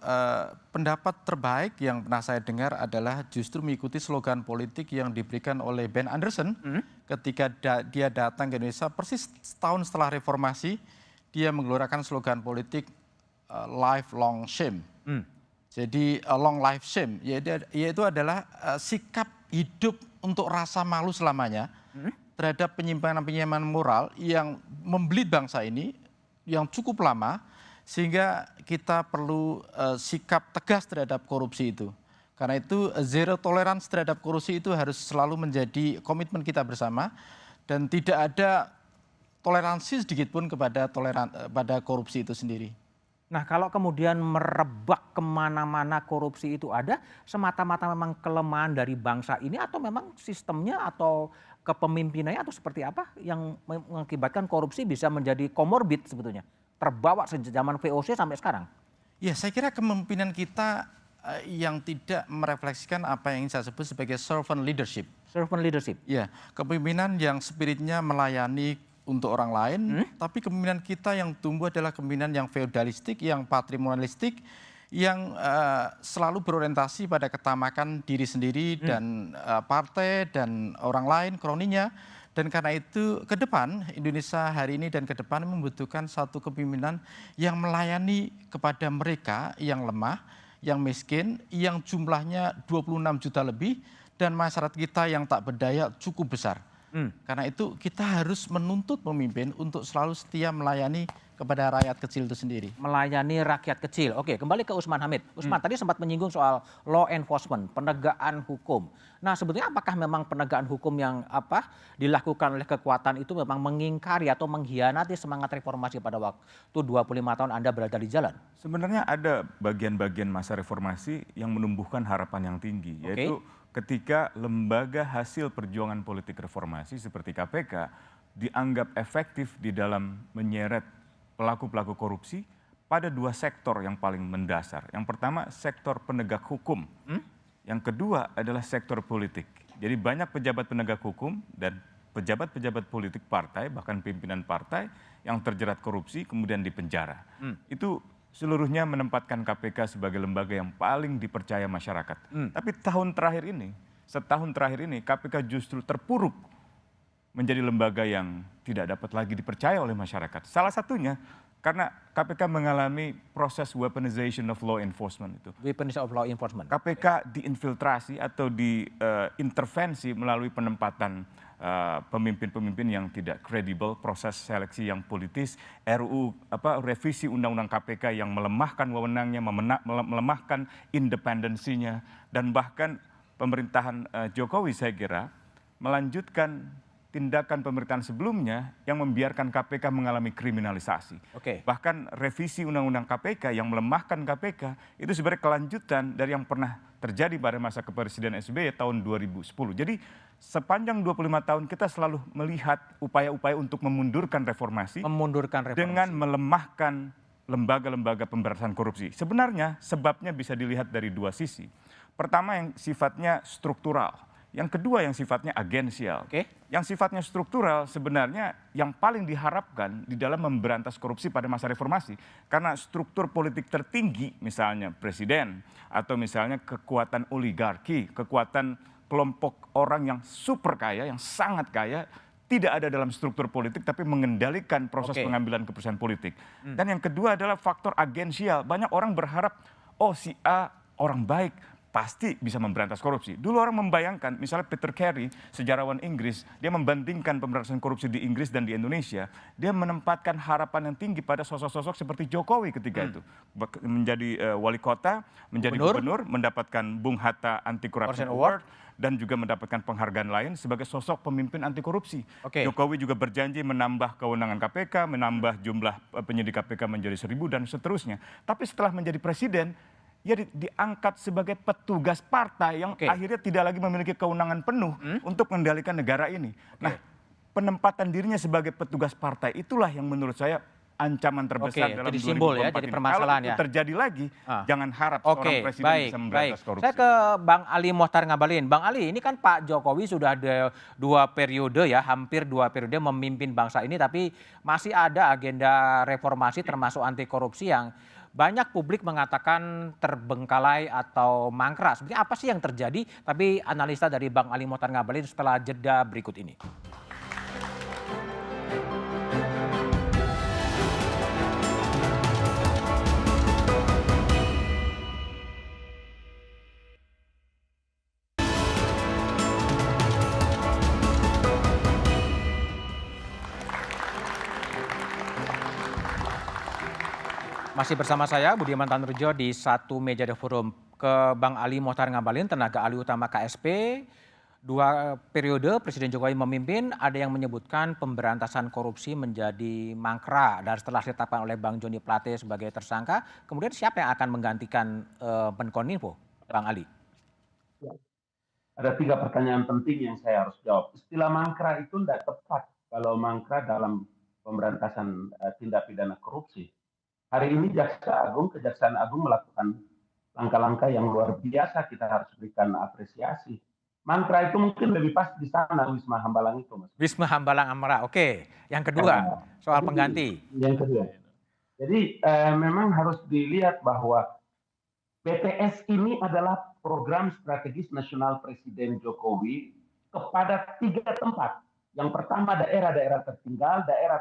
pendapat terbaik yang pernah saya dengar adalah justru mengikuti slogan politik yang diberikan oleh Ben Anderson ketika dia datang ke Indonesia persis setahun setelah reformasi, dia menggelorakan slogan politik lifelong shame. Jadi long life shame, yaitu adalah sikap hidup untuk rasa malu selamanya terhadap penyimpangan-penyimpangan moral yang membelit bangsa ini yang cukup lama, sehingga kita perlu sikap tegas terhadap korupsi itu. Karena itu zero tolerance terhadap korupsi itu harus selalu menjadi komitmen kita bersama dan tidak ada toleransi sedikit pun kepada korupsi itu sendiri. Nah, kalau kemudian merebak kemana-mana korupsi itu ada, semata-mata memang kelemahan dari bangsa ini atau memang sistemnya atau kepemimpinannya atau seperti apa yang mengakibatkan korupsi bisa menjadi komorbid sebetulnya? Terbawa sejak zaman VOC sampai sekarang. Ya, saya kira kepemimpinan kita yang tidak merefleksikan apa yang saya sebut sebagai servant leadership. Servant leadership? Ya, kepemimpinan yang spiritnya melayani untuk orang lain, tapi kepemimpinan kita yang tumbuh adalah kepemimpinan yang feudalistik, yang patrimonialistik, yang selalu berorientasi pada ketamakan diri sendiri dan partai dan orang lain, kroninya. Dan karena itu ke depan, Indonesia hari ini dan ke depan membutuhkan satu kepemimpinan yang melayani kepada mereka yang lemah, yang miskin, yang jumlahnya 26 juta lebih, dan masyarakat kita yang tak berdaya cukup besar. Karena itu kita harus menuntut pemimpin untuk selalu setia melayani kepada rakyat kecil itu sendiri. Melayani rakyat kecil. Oke, kembali ke Usman Hamid. Usman tadi sempat menyinggung soal law enforcement, penegakan hukum. Nah, sebetulnya apakah memang penegakan hukum yang dilakukan oleh kekuatan itu memang mengingkari atau mengkhianati semangat reformasi pada waktu 25 tahun Anda berada di jalan? Sebenarnya ada bagian-bagian masa reformasi yang menumbuhkan harapan yang tinggi, yaitu ketika lembaga hasil perjuangan politik reformasi seperti KPK dianggap efektif di dalam menyeret pelaku-pelaku korupsi pada dua sektor yang paling mendasar. Yang pertama sektor penegak hukum, yang kedua adalah sektor politik. Jadi banyak pejabat penegak hukum dan pejabat-pejabat politik partai, bahkan pimpinan partai yang terjerat korupsi kemudian dipenjara. Itu seluruhnya menempatkan KPK sebagai lembaga yang paling dipercaya masyarakat. Tapi setahun terakhir ini KPK justru terpuruk menjadi lembaga yang tidak dapat lagi dipercaya oleh masyarakat. Salah satunya karena KPK mengalami proses weaponization of law enforcement itu. Weaponization of law enforcement. KPK diinfiltrasi atau diintervensi melalui penempatan pemimpin-pemimpin yang tidak kredibel, proses seleksi yang politis, revisi undang-undang KPK yang melemahkan wewenangnya, melemahkan independensinya, dan bahkan pemerintahan Jokowi saya kira melanjutkan tindakan pemerintahan sebelumnya yang membiarkan KPK mengalami kriminalisasi. Bahkan revisi undang-undang KPK yang melemahkan KPK itu sebenarnya kelanjutan dari yang pernah terjadi pada masa kepresiden SBY tahun 2010. Jadi sepanjang 25 tahun kita selalu melihat upaya-upaya untuk memundurkan reformasi. Dengan melemahkan lembaga-lembaga pemberantasan korupsi. Sebenarnya sebabnya bisa dilihat dari dua sisi. Pertama yang sifatnya struktural. Yang kedua yang sifatnya agensial. Yang sifatnya struktural sebenarnya yang paling diharapkan di dalam memberantas korupsi pada masa reformasi. Karena struktur politik tertinggi misalnya presiden atau misalnya kekuatan oligarki, kekuatan kelompok orang yang super kaya, yang sangat kaya, tidak ada dalam struktur politik tapi mengendalikan proses pengambilan keputusan politik. Dan yang kedua adalah faktor agensial. Banyak orang berharap, oh si A orang baik, pasti bisa memberantas korupsi. Dulu orang membayangkan, misalnya Peter Carey, sejarawan Inggris, dia membandingkan pemberantasan korupsi di Inggris dan di Indonesia, dia menempatkan harapan yang tinggi pada sosok-sosok seperti Jokowi ketika itu. Menjadi wali kota, menjadi gubernur, mendapatkan Bung Hatta Anti Corruption Award, dan juga mendapatkan penghargaan lain sebagai sosok pemimpin anti korupsi. Jokowi juga berjanji menambah kewenangan KPK, menambah jumlah penyidik KPK menjadi 1.000 dan seterusnya. Tapi setelah menjadi presiden, ia diangkat sebagai petugas partai yang akhirnya tidak lagi memiliki kewenangan penuh untuk mengendalikan negara ini. Nah, penempatan dirinya sebagai petugas partai itulah yang menurut saya ancaman terbesar dalam 2024 simbol ya, jadi permasalahan. Kalau itu terjadi lagi, jangan harap seorang presiden bisa memberantas korupsi. Saya ke Bang Ali Mohtar Ngabalin. Bang Ali, ini kan Pak Jokowi sudah ada 2 periode ya, hampir 2 periode memimpin bangsa ini, tapi masih ada agenda reformasi termasuk anti korupsi yang banyak publik mengatakan terbengkalai atau mangkrak. Sebenarnya apa sih yang terjadi? Tapi analisa dari Bang Ali Mohtar Ngabalin setelah jeda berikut ini. Masih bersama saya Budiman Tanurjo di satu meja The Forum. Ke Bang Ali Mohtar Ngabalin, tenaga ahli utama KSP. 2 periode Presiden Jokowi memimpin, ada yang menyebutkan pemberantasan korupsi menjadi mangkrak. Dan setelah ditetapkan oleh Bang Joni Plate sebagai tersangka, kemudian siapa yang akan menggantikan Menkominfo, Bang Ali? Ada 3 pertanyaan penting yang saya harus jawab. Istilah mangkrak itu tidak tepat kalau mangkrak dalam pemberantasan tindak pidana korupsi. Hari ini Kejaksaan Agung melakukan langkah-langkah yang luar biasa, kita harus berikan apresiasi. Mangkrak itu mungkin lebih pas di sana, Wisma Hambalang itu, Mas. Wisma Hambalang Amara, oke. Yang kedua, soal pengganti. Yang kedua. Jadi memang harus dilihat bahwa BTS ini adalah program strategis nasional Presiden Jokowi kepada 3 tempat. Yang pertama daerah-daerah tertinggal, daerah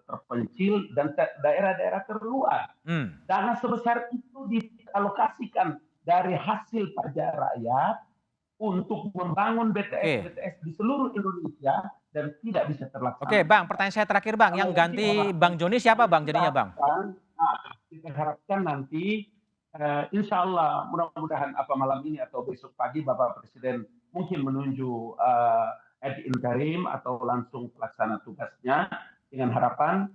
terpencil, dan daerah-daerah terluar. Dana sebesar itu dialokasikan dari hasil pajak rakyat untuk membangun BTS di seluruh Indonesia dan tidak bisa terlaksana. Oke, Bang, pertanyaan saya terakhir, Bang. Yang ganti Bang Joni siapa, Bang, jadinya, Bang? Kita harapkan nanti, insya Allah, mudah-mudahan malam ini atau besok pagi Bapak Presiden mungkin menunjuk ad interim atau langsung pelaksana tugasnya dengan harapan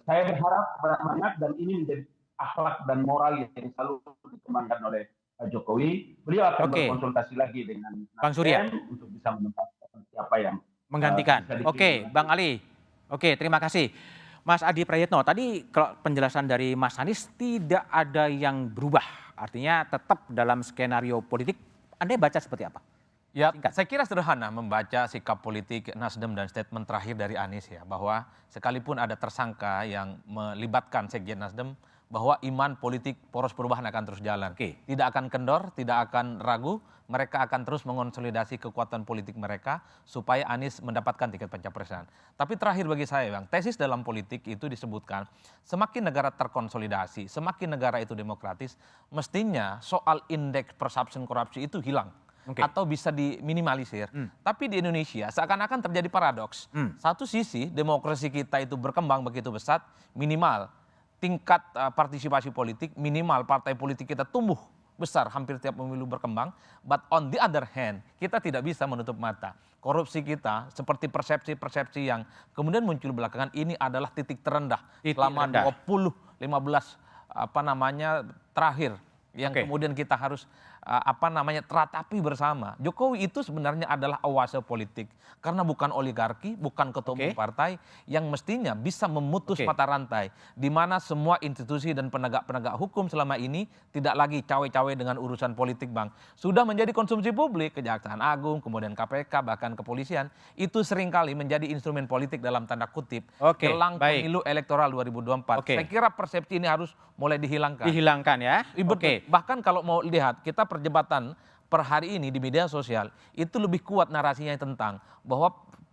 saya berharap banyak dan ini menjadi akhlak dan moral yang selalu dikembangkan oleh Pak Jokowi. Beliau akan berkonsultasi lagi dengan Bang Surya untuk bisa menempatkan siapa yang menggantikan. Bang Ali. Terima kasih. Mas Adi Prayitno, tadi kalau penjelasan dari Mas Anies tidak ada yang berubah. Artinya tetap dalam skenario politik. Anda baca seperti apa? Ya, saya kira sederhana membaca sikap politik Nasdem dan statement terakhir dari Anies ya, bahwa sekalipun ada tersangka yang melibatkan Sekjen Nasdem, bahwa iman politik poros perubahan akan terus jalan. Tidak akan kendor, tidak akan ragu, mereka akan terus mengonsolidasi kekuatan politik mereka supaya Anies mendapatkan tiket pencapresan. Tapi terakhir bagi saya, Bang, tesis dalam politik itu disebutkan semakin negara terkonsolidasi, semakin negara itu demokratis, mestinya soal indeks perception korupsi itu hilang. Atau bisa diminimalisir. Tapi di Indonesia seakan-akan terjadi paradoks. Satu sisi demokrasi kita itu berkembang begitu besar, minimal tingkat partisipasi politik, minimal partai politik kita tumbuh besar hampir tiap pemilu berkembang. But on the other hand, kita tidak bisa menutup mata. Korupsi kita seperti persepsi-persepsi yang kemudian muncul belakangan ini adalah titik terendah selama 15 terakhir yang kemudian kita harus teratapi bersama. Jokowi itu sebenarnya adalah oase politik karena bukan oligarki, bukan ketua umum partai yang mestinya bisa memutus mata rantai di mana semua institusi dan penegak-penegak hukum selama ini tidak lagi cawe-cawe dengan urusan politik, Bang. Sudah menjadi konsumsi publik, Kejaksaan Agung, kemudian KPK, bahkan kepolisian itu seringkali menjadi instrumen politik dalam tanda kutip jelang pemilu elektoral 2024. Saya kira persepsi ini harus mulai dihilangkan. Dihilangkan ya. Bahkan kalau mau lihat kita perdebatan per hari ini di media sosial itu lebih kuat narasinya tentang bahwa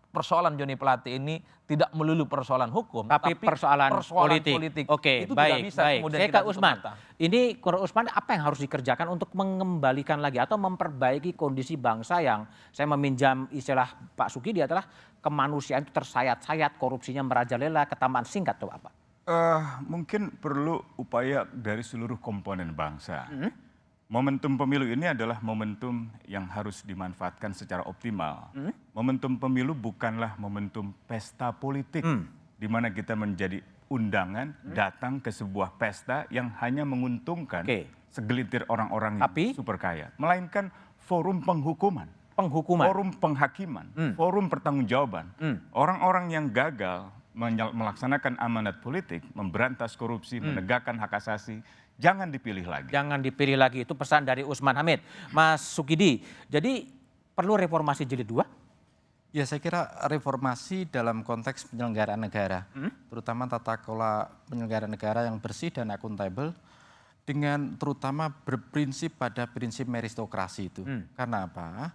persoalan Joni Plate ini tidak melulu persoalan hukum, tapi persoalan politik. Oke, itu baik, bisa baik. kemudian Saya kita ke Usman. tutup mata. Ini Koronel Usman, apa yang harus dikerjakan untuk mengembalikan lagi atau memperbaiki kondisi bangsa yang saya meminjam istilah Pak Sukidi adalah kemanusiaan itu tersayat-sayat, korupsinya merajalela, ketambahan singkat atau apa? Mungkin perlu upaya dari seluruh komponen bangsa. Momentum pemilu ini adalah momentum yang harus dimanfaatkan secara optimal. Momentum pemilu bukanlah momentum pesta politik, di mana kita menjadi undangan datang ke sebuah pesta yang hanya menguntungkan segelintir orang-orang yang super kaya, melainkan forum penghukuman, forum penghakiman, forum pertanggungjawaban. Orang-orang yang gagal melaksanakan amanat politik, memberantas korupsi, menegakkan hak asasi, jangan dipilih lagi. Jangan dipilih lagi, itu pesan dari Usman Hamid. Mas Sukidi, jadi perlu reformasi jilid 2? Ya, saya kira reformasi dalam konteks penyelenggaraan negara, terutama tata kelola penyelenggaraan negara yang bersih dan akuntabel, dengan terutama berprinsip pada prinsip meritokrasi itu. Karena apa?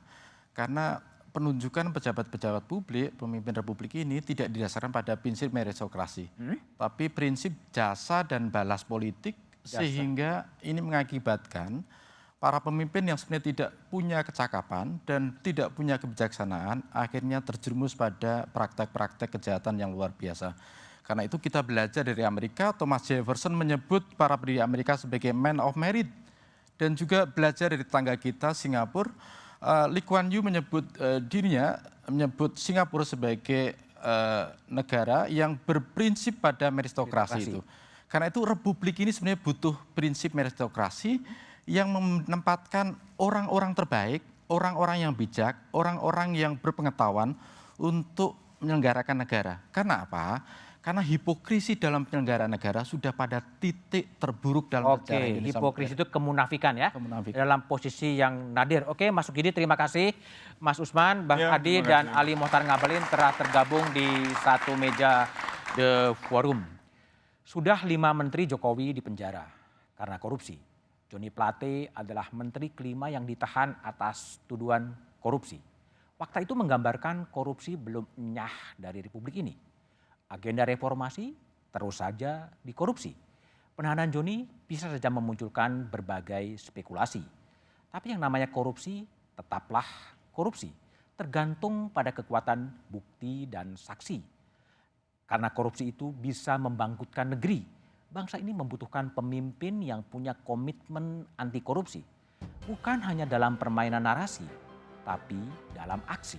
Karena penunjukan pejabat-pejabat publik, pemimpin republik ini tidak didasarkan pada prinsip meritokrasi, tapi prinsip jasa dan balas politik, sehingga ini mengakibatkan para pemimpin yang sebenarnya tidak punya kecakapan dan tidak punya kebijaksanaan akhirnya terjerumus pada praktek-praktek kejahatan yang luar biasa. Karena itu kita belajar dari Amerika, Thomas Jefferson menyebut para pendiri Amerika sebagai man of merit, dan juga belajar dari tetangga kita Singapura. Lee Kuan Yew menyebut menyebut Singapura sebagai negara yang berprinsip pada meritokrasi itu. Karena itu republik ini sebenarnya butuh prinsip meritokrasi yang menempatkan orang-orang terbaik, orang-orang yang bijak, orang-orang yang berpengetahuan untuk menyelenggarakan negara. Karena apa? Karena hipokrisi dalam penyelenggaraan negara sudah pada titik terburuk dalam sejarah Indonesia. Hipokrisi itu kemunafikan ya, dalam posisi yang nadir. Oke, Mas Sukidi, terima kasih. Mas Usman, Bang Adi, dan Ali Mohtar Ngabalin telah tergabung di satu meja The Forum. Sudah 5 menteri Jokowi dipenjara karena korupsi. Joni Plate adalah menteri kelima yang ditahan atas tuduhan korupsi. Fakta itu menggambarkan korupsi belum enyah dari republik ini. Agenda reformasi terus saja dikorupsi. Penahanan Joni bisa saja memunculkan berbagai spekulasi. Tapi yang namanya korupsi tetaplah korupsi, tergantung pada kekuatan bukti dan saksi. Karena korupsi itu bisa membangkitkan negeri. Bangsa ini membutuhkan pemimpin yang punya komitmen anti korupsi. Bukan hanya dalam permainan narasi, tapi dalam aksi.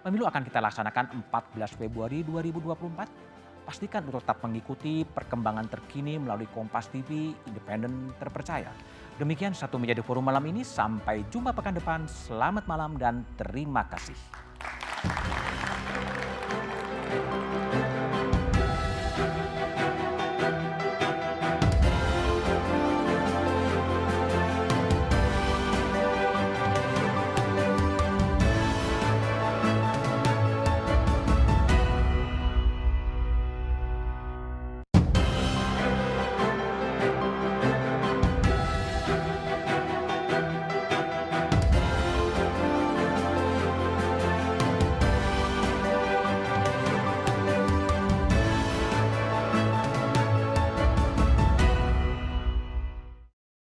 Pemilu akan kita laksanakan 14 Februari 2024. Pastikan untuk tetap mengikuti perkembangan terkini melalui Kompas TV, independen, terpercaya. Demikian satu meja The Forum malam ini. Sampai jumpa pekan depan. Selamat malam dan terima kasih.